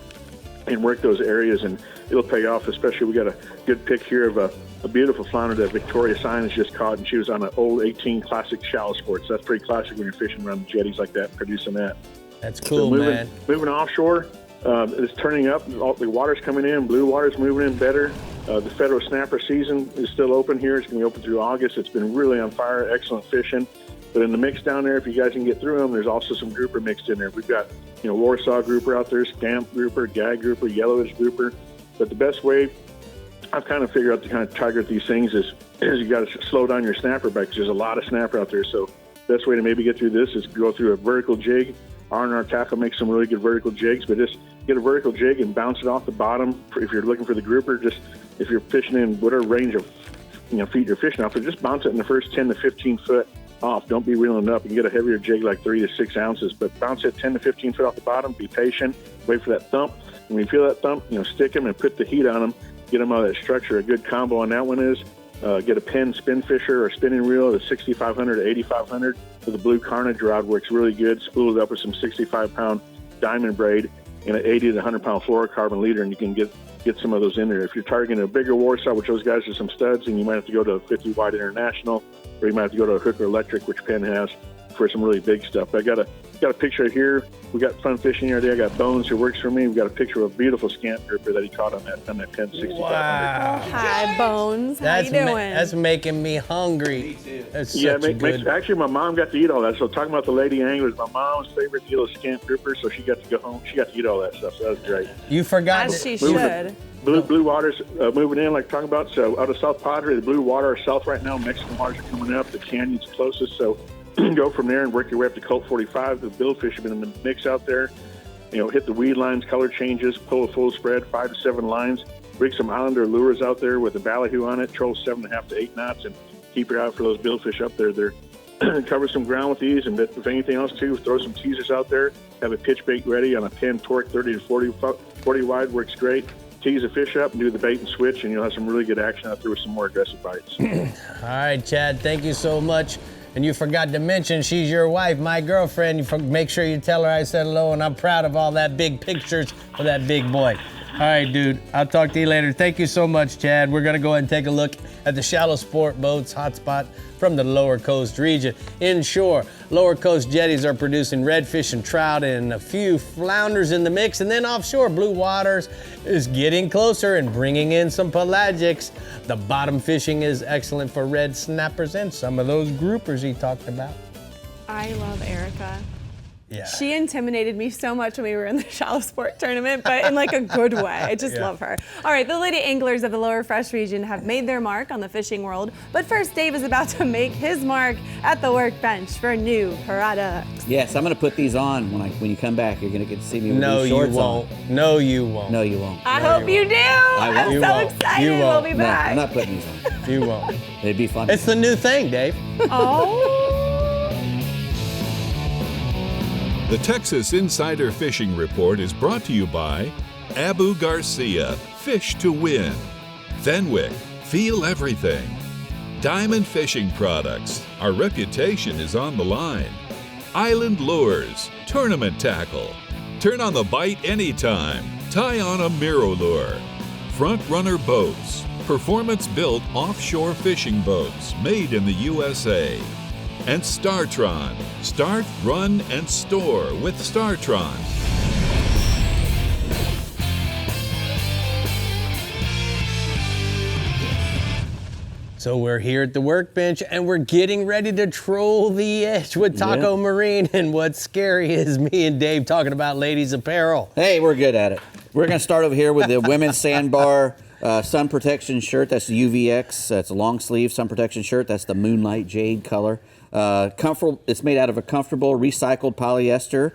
and work those areas, and it'll pay off. Especially, we got a good pic here of a beautiful flounder that Victoria Sign has just caught, and she was on an old 18 classic shallow sport. So that's pretty classic when you're fishing around the jetties like that, producing that. That's cool, so man. Moving offshore, it's turning up. The water's coming in. Blue water's moving in better. The federal snapper season is still open here. It's going to be open through August. It's been really on fire. Excellent fishing. But in the mix down there, if you guys can get through them, there's also some grouper mixed in there. We've got, Warsaw grouper out there, scamp grouper, gag grouper, yellowish grouper. But the best way I've kind of figured out to kind of target these things is you got to slow down your snapper bite, because there's a lot of snapper out there. So best way to maybe get through this is go through a vertical jig. R&R Tackle makes some really good vertical jigs, but just get a vertical jig and bounce it off the bottom. If you're looking for the grouper, just if you're fishing in whatever range of feet you're fishing off, but just bounce it in the first 10 to 15 foot off. Don't be reeling it up. You can get a heavier jig like 3 to 6 ounces, but bounce it 10 to 15 foot off the bottom. Be patient. Wait for that thump. And when you feel that thump, stick them and put the heat on them. Get them out of that structure. A good combo on that one is get a Penn spin fisher or spinning reel at a 6,500 to 8,500 with a blue carnage rod. Works really good. Spool it up with some 65-pound diamond braid and an 80 to 100-pound fluorocarbon leader, and you can get some of those in there. If you're targeting a bigger Warsaw, which those guys are some studs, and you might have to go to a 50 wide international, or you might have to go to a hooker electric, which Penn has, for some really big stuff. I got a picture here. We got fun fishing here today. I got Bones, who works for me. We got a picture of a beautiful scamp grouper that he caught on that Penn 6500. Wow. Hi, Bones. How you doing? That's making me hungry. Me too. That's such a good... Actually, my mom got to eat all that. So talking about the lady anglers, my mom's favorite deal is scamp grouper, so she got to go home. She got to eat all that stuff, so that was great. You forgot. As she should. Blue water's moving in, like talking about. So out of South Padre, the blue water is south right now. Mexican waters are coming up. The canyon's closest, so go from there and work your way up to Colt 45. The billfish have been in the mix out there. Hit the weed lines, color changes, pull a full spread, 5 to 7 lines. Rig some Islander lures out there with a ballyhoo on it, troll 7.5 to 8 knots, and keep your eye out for those billfish up there. They're cover some ground with these, and if anything else too, throw some teasers out there. Have a pitch bait ready on a Penn Torque 30 to 40 wide. Works great. Tease a fish up and do the bait and switch, and you'll have some really good action out there with some more aggressive bites. All right, Chad, thank you so much. And you forgot to mention she's your wife, my girlfriend. Make sure you tell her I said hello, and I'm proud of all that big pictures for that big boy. All right, dude, I'll talk to you later. Thank you so much, Chad. We're gonna go ahead and take a look at the shallow sport boats hotspot from the Lower Coast region. Inshore, Lower Coast jetties are producing redfish and trout and a few flounders in the mix. And then offshore, Blue Waters is getting closer and bringing in some pelagics. The bottom fishing is excellent for red snappers and some of those groupers he talked about. I love Erica. Yeah. She intimidated me so much when we were in the shallow sport tournament, but in like a good way. I just love her. All right, the lady anglers of the Lower Fresh region have made their mark on the fishing world, but first Dave is about to make his mark at the workbench for new products. Yes, I'm going to put these on when you come back. You're going to get to see me with these shorts on. No, you won't. No, you won't. I hope you do. I'm You so won't. excited. You We'll won't. be No, back. I'm not putting these on. You won't. It'd be fun. It's the new thing, Dave. Oh. The Texas Insider Fishing Report is brought to you by Abu Garcia, Fish to Win, Fenwick, Feel Everything, Diamond Fishing Products, our reputation is on the line, Island lures, tournament tackle. Turn on the bite anytime. Tie on a Miro lure. Front runner boats, performance-built offshore fishing boats made in the USA. And STARTRON, start, run, and store with STARTRON. So we're here at the workbench and we're getting ready to troll the edge with Taco Marine. And what's scary is me and Dave talking about ladies apparel. Hey, we're good at it. We're going to start over here with the women's sandbar sun protection shirt. That's the UVX. That's a long sleeve sun protection shirt. That's the Moonlight Jade color. Comfortable. It's made out of a comfortable recycled polyester,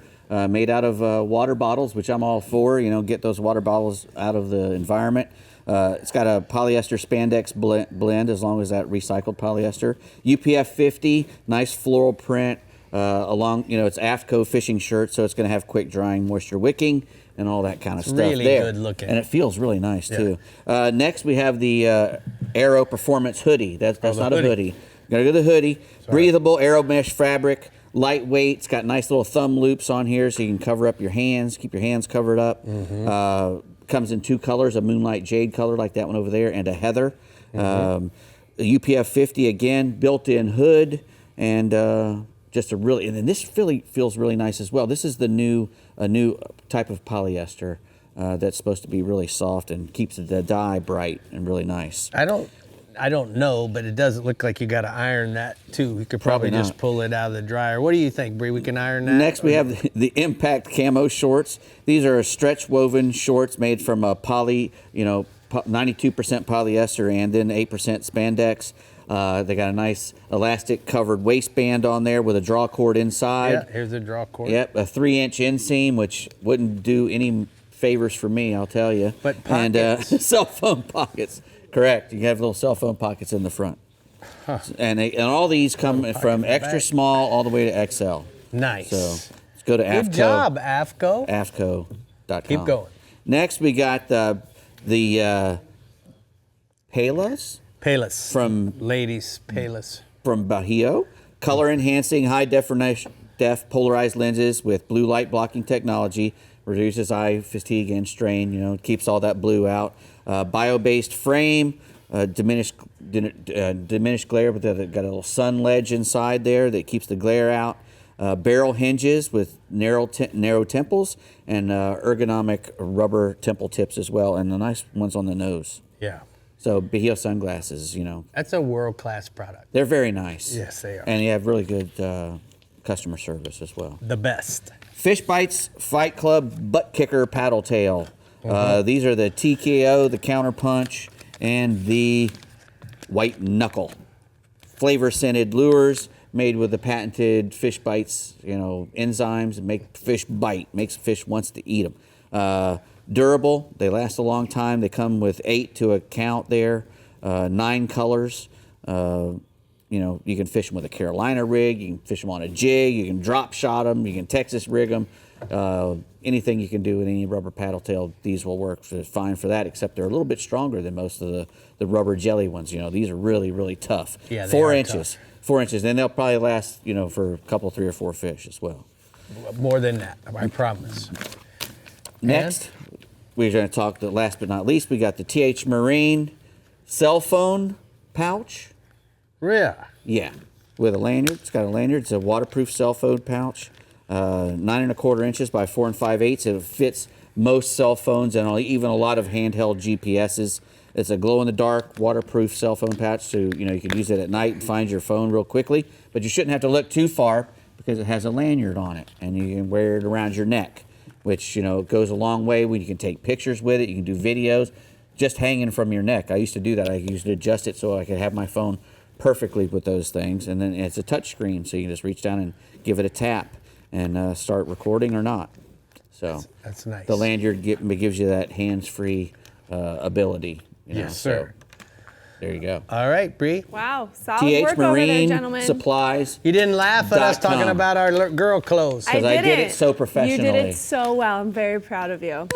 made out of water bottles, which I'm all for. You know, get those water bottles out of the environment. It's got a polyester spandex blend as long as that recycled polyester. UPF 50, nice floral print. It's AFCO fishing shirt, so it's going to have quick drying, moisture wicking, and all that kind of stuff really there. Good looking. And it feels really nice too. Next we have the Aero Performance hoodie. That's not a hoodie. Gotta go to the hoodie. Breathable Aero mesh fabric, lightweight. It's got nice little thumb loops on here so you can cover up your hands, keep your hands covered up. Comes in 2 colors, a Moonlight Jade color like that one over there, and a Heather. The UPF 50 again, built-in hood, and just and then this really feels really nice as well. This is a new type of polyester that's supposed to be really soft and keeps the dye bright and really nice. I don't know, but it doesn't look like you got to iron that too. You could probably just pull it out of the dryer. What do you think, Brie? We can iron that? Next, we have the Impact Camo shorts. These are stretch woven shorts made from a 92% polyester and then 8% spandex. They got a nice elastic covered waistband on there with a draw cord inside. Yeah, here's a draw cord. Yep, a 3-inch inseam, which wouldn't do any favors for me, I'll tell you. But pockets. And cell phone pockets. Correct. You have little cell phone pockets in the front. And all these come from extra small all the way to XL. Nice. So let's go to AFCO. Good job, AFCO. AFCO.com. Keep going. Next, we got the Palas. Payless. From ladies, Payless. From Bajío. Color enhancing high def polarized lenses with blue light blocking technology. Reduces eye fatigue and strain, keeps all that blue out. Bio-based frame, diminished glare, but they've got a little sun ledge inside there that keeps the glare out. Barrel hinges with narrow temples and ergonomic rubber temple tips as well, and the nice ones on the nose. Yeah. So Bajío sunglasses, That's a world-class product. They're very nice. Yes, they are. And you have really good customer service as well. The best. FISHBITES Fight Club Butt Kicker Paddle Tail. These are the TKO, the Counter Punch, and the White Knuckle. Flavor scented lures made with the patented FISHBITES, enzymes and make fish bite, makes fish wants to eat them. Durable, they last a long time. They come with 8 to a count there, 9 colors. You can fish them with a Carolina rig, you can fish them on a jig, you can drop shot them, you can Texas rig them. Anything you can do with any rubber paddle tail, these will work fine for that, except they're a little bit stronger than most of the rubber jelly ones. These are really, really tough. Yeah, they 4 are inches. tough. 4 inches. Then they'll probably last, for a couple, 3 or 4 fish as well. More than that, I promise. Next, we're going to talk, last but not least, we got the TH Marine cell phone pouch. Yeah. Yeah, with a lanyard. It's got a lanyard. It's a waterproof cell phone pouch, 9 1/4 inches by 4 5/8. It fits most cell phones and even a lot of handheld GPSs. It's a glow-in-the-dark waterproof cell phone pouch, so you can use it at night and find your phone real quickly. But you shouldn't have to look too far because it has a lanyard on it, and you can wear it around your neck, which goes a long way when you can take pictures with it. You can do videos just hanging from your neck. I used to do that. I used to adjust it so I could have my phone perfectly with those things, and then it's a touch screen, so you can just reach down and give it a tap and start recording or not. So that's nice. The lanyard gives you that hands-free ability. Yes, sir. There you go. All right, Brie. Wow, solid TH work over there, Marine gentlemen. Supplies. You didn't laugh at us talking .com. about our girl clothes. Because I did it so You professionally. did it so well. I'm very proud of you.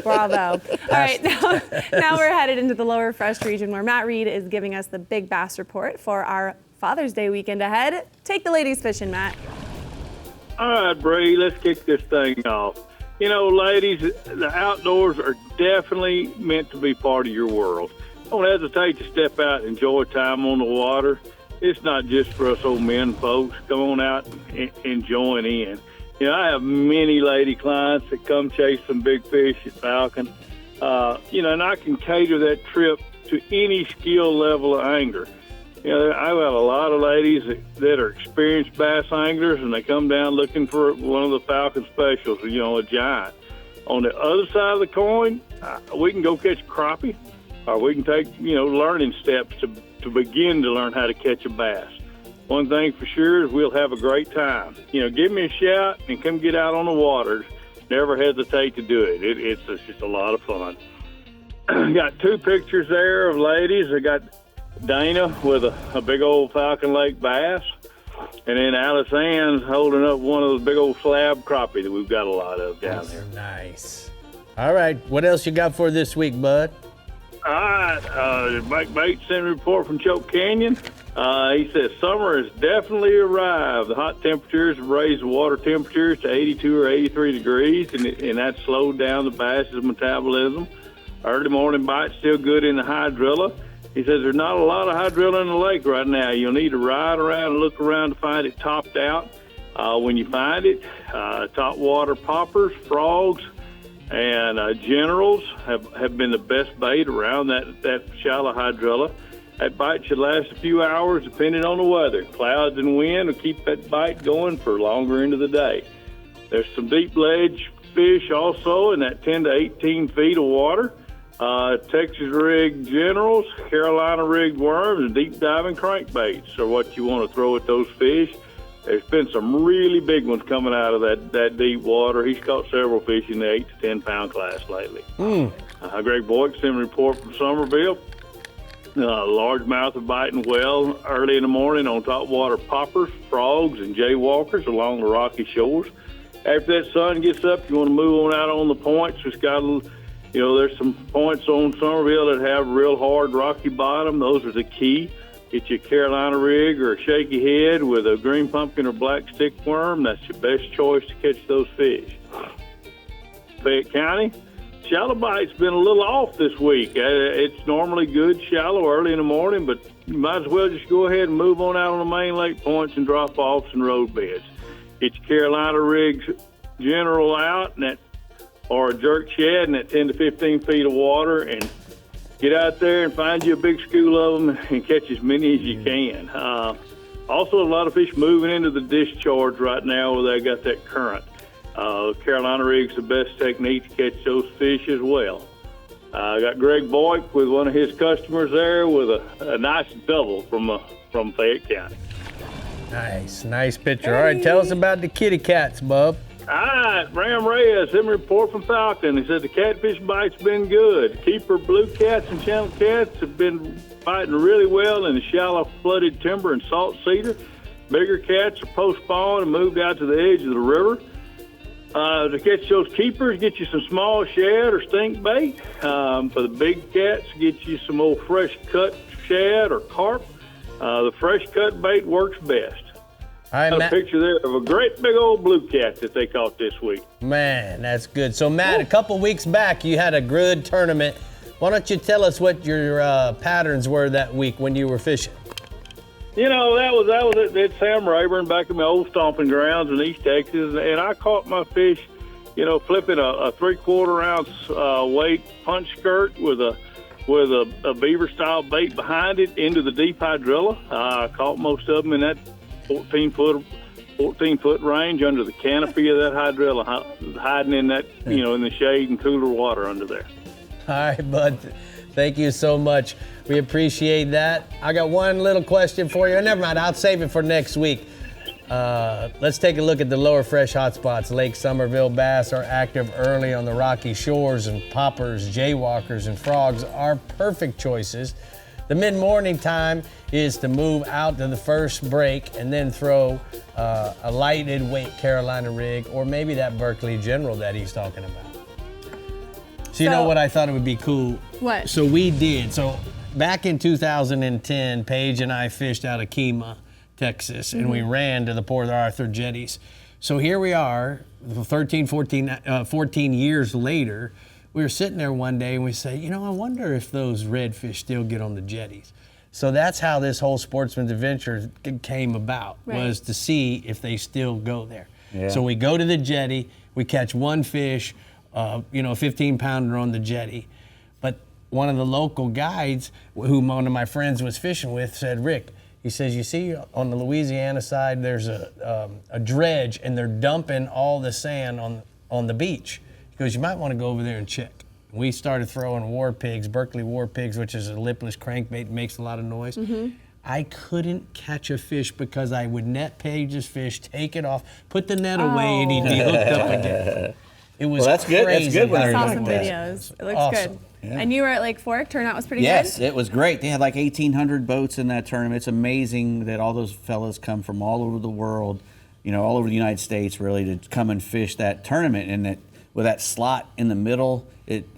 Bravo. All right, now we're headed into the Lower Fresh region where Matt Reed is giving us the big bass report for our Father's Day weekend ahead. Take the ladies fishing, Matt. All right, Brie, let's kick this thing off. You know, ladies, the outdoors are definitely meant to be part of your world. Don't hesitate to step out and enjoy time on the water. It's not just for us old men, folks. Come on out and join in. You know, I have many lady clients that come chase some big fish at Falcon. You know, and I can cater that trip to any skill level of angler. You know, I've got a lot of ladies that are experienced bass anglers, and they come down looking for one of the Falcon specials, you know, a giant. On the other side of the coin, we can go catch crappie, or we can take, you know, learning steps to begin to learn how to catch a bass. One thing for sure is we'll have a great time. You know, give me a shout and come get out on the water. Never hesitate to do it. It's just a lot of fun. Got 2 pictures there of ladies. I got Dana with a big old Falcon Lake bass, and then Alice Ann's holding up one of those big old slab crappie that we've got a lot of down there. Nice. All right, what else you got for this week, bud? All right, Mike Bates sent a report from Choke Canyon. He says summer has definitely arrived. The hot temperatures have raised the water temperatures to 82 or 83 degrees, and that slowed down the bass's metabolism. Early morning bite's still good in the hydrilla. He says there's not a lot of hydrilla in the lake right now. You'll need to ride around and look around to find it topped out. When you find it, top water poppers, frogs, and generals have been the best bait around that shallow hydrilla. That bite should last a few hours depending on the weather. Clouds and wind will keep that bite going for longer into the day. There's some deep ledge fish also in that 10 to 18 feet of water. Texas rigged generals, Carolina rigged worms, and deep diving crankbaits are what you want to throw at those fish. There's been some really big ones coming out of that deep water. He's caught several fish in the 8 to 10 pound class lately. Greg Boyd sent a report from Somerville. Largemouth are biting well early in the morning on top water poppers, frogs, and jaywalkers along the rocky shores. After that sun gets up, you want to move on out on the points. It's got you know, there's some points on Somerville that have real hard rocky bottom. Those are the key. Get you a Carolina rig or a shaky head with a green pumpkin or black stick worm. That's your best choice to catch those fish. Fayette County, shallow bite's been a little off this week. It's normally good shallow early in the morning, but you might as well just go ahead and move on out on the main lake points and drop offs and road beds. Get your Carolina rigs general out and or a jerk shad in that 10 to 15 feet of water, and get out there and find you a big school of them and catch as many as you can. Also, a lot of fish moving into the discharge right now where they got that current. Carolina rig's the best technique to catch those fish as well. I got Greg Boyd with one of his customers there with a nice double from Fayette County. Nice picture. All right, tell us about the kitty cats, bub. All right, Ram Reyes, him report from Falcon. He said the catfish bite's been good. Keeper blue cats and channel cats have been biting really well in the shallow flooded timber and salt cedar. Bigger cats are post-spawned and moved out to the edge of the river. To catch those keepers, get you some small shad or stink bait. For the big cats, get you some old fresh cut shad or carp. The fresh cut bait works best. Got a picture there of a great big old blue cat that they caught this week. Man, that's good. So, Matt, a couple weeks back, you had a good tournament. Why don't you tell us what your patterns were that week when you were fishing? You know, that was at Sam Rayburn back in my old stomping grounds in East Texas, and I caught my fish, you know, flipping a 3/4 ounce weight punch skirt with a beaver style bait behind it into the deep hydrilla. I caught most of them in that 14 foot range under the canopy of that hydrilla, hiding in that, you know, in the shade and cooler water under there. All right, bud. Thank you so much. We appreciate that. I got one little question for you. Never mind, I'll save it for next week. Let's take a look at the lower fresh hotspots. Lake Somerville bass are active early on the rocky shores, and poppers, jaywalkers, and frogs are perfect choices. The mid-morning time is to move out to the first break and then throw a lighted weight Carolina rig or maybe that Berkeley General that he's talking about. So you know what I thought it would be cool? What? So we did. So back in 2010, Paige and I fished out of Kemah, Texas, and we ran to the Port Arthur jetties. So here we are, 13, 14 years later. We were sitting there one day and we say, you know, I wonder if those redfish still get on the jetties. So that's how this whole Sportsman's Adventure came about, was to see if they still go there. Yeah. So we go to the jetty, we catch one fish, you know, a 15-pounder on the jetty. But one of the local guides, who one of my friends was fishing with, said, Rick, he says, you see on the Louisiana side, there's a dredge and they're dumping all the sand on the beach. He goes, you might want to go over there and check. We started throwing war pigs, Berkeley war pigs, which is a lipless crankbait, makes a lot of noise. I couldn't catch a fish because I would net Paige's fish, take it off, put the net away, and he'd be hooked up again. It was Well, that's good. That's crazy. good when I they're saw like some that. videos. It looks Awesome. good. Yeah. And you were at Lake Fork. Turnout was pretty Yes, good. it was great. They had like 1,800 boats in that tournament. It's amazing that all those fellas come from all over the world, you know, all over the United States, really, to come and fish that tournament. And that with that slot in the middle,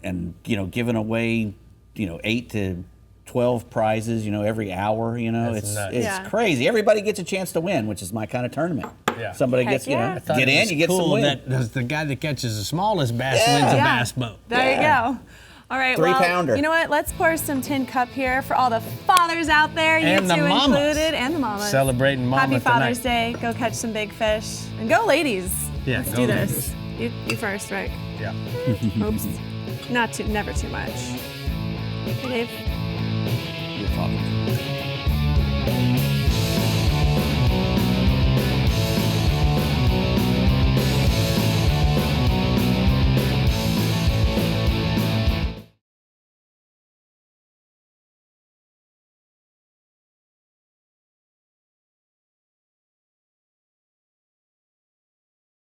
and you know, giving away, you know, 8 to 12 prizes, you know, every hour. You know, That's nuts. it's Yeah. crazy. Everybody gets a chance to win, which is my kind of tournament. Yeah. Somebody Heck gets, yeah. you I know, thought get it in, was you get some cool win. that the guy that catches the smallest bass Yeah. wins a Yeah. bass boat. There you go. All right, well, 3-pounder. you know what? Let's pour some tin cup here for all the fathers out there, you And the two mamas. included, and the mamas. Celebrating Mama Happy Father's tonight. Day. Go catch some big fish. And go ladies. Yeah, Let's go do ladies. this. You first, Rick. Yeah. Oops. Never too much. Hey, Dave. You're talking.